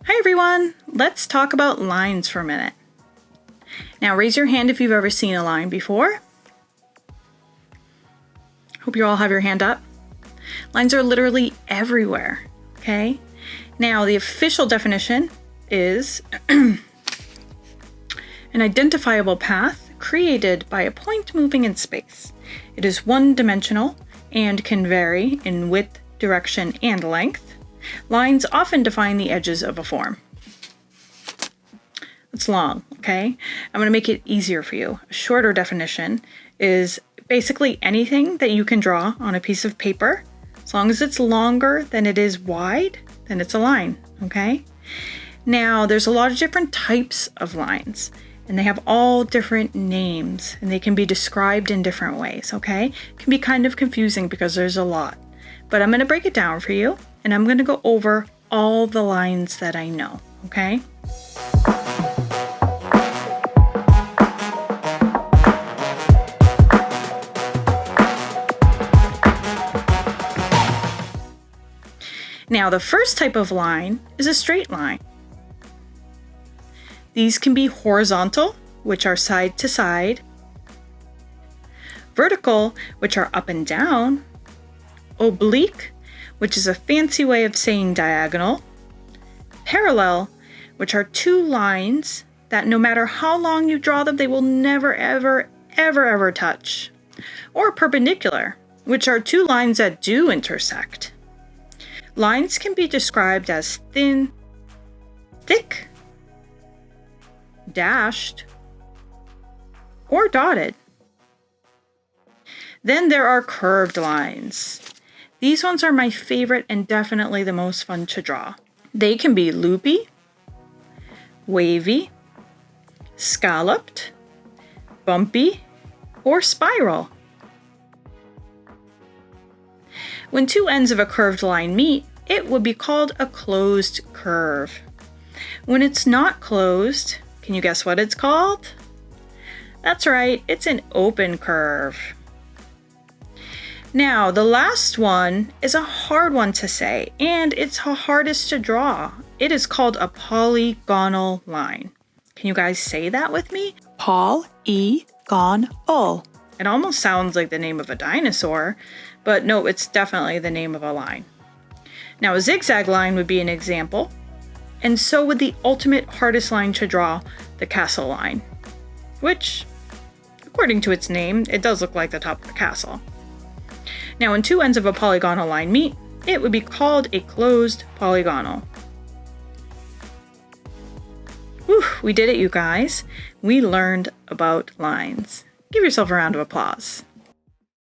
Hi everyone, let's talk about lines for a minute. Now raise your hand if you've ever seen a line before. Hope you all have your hand up. Lines are literally everywhere, okay? Now the official definition is an identifiable path created by a point moving in space. It is one-dimensional and can vary in width, direction, and length. Lines often define the edges of a form. It's long, okay? I'm going to make it easier for you. A shorter definition is basically anything that you can draw on a piece of paper. As long as it's longer than it is wide, then it's a line, okay? Now, there's a lot of different types of lines, and they have all different names, and they can be described in different ways, okay? It can be kind of confusing because there's a lot. But I'm going to break it down for you, and I'm going to go over all the lines that I know, okay? Now, the first type of line is a straight line. These can be horizontal, which are side to side, vertical, which are up and down, oblique, which is a fancy way of saying diagonal, parallel, which are two lines that no matter how long you draw them, they will never, ever touch, or perpendicular, which are two lines that do intersect. Lines can be described as thin, thick, dashed, or dotted. Then there are curved lines. These ones are my favorite and definitely the most fun to draw. They can be loopy, wavy, scalloped, bumpy, or spiral. When two ends of a curved line meet, it would be called a closed curve. When it's not closed, can you guess what it's called? That's right, it's an open curve. Now, the last one is a hard one to say, and it's the hardest to draw. It is called a polygonal line. Can you guys say that with me? Polygonal. It almost sounds like the name of a dinosaur, but no, it's definitely the name of a line. Now, a zigzag line would be an example, and so would the ultimate hardest line to draw, the castle line, which, according to its name, it does look like the top of a castle. Now, when two ends of a polygonal line meet, it would be called a closed polygonal. Whew, we did it, you guys. We learned about lines. Give yourself a round of applause.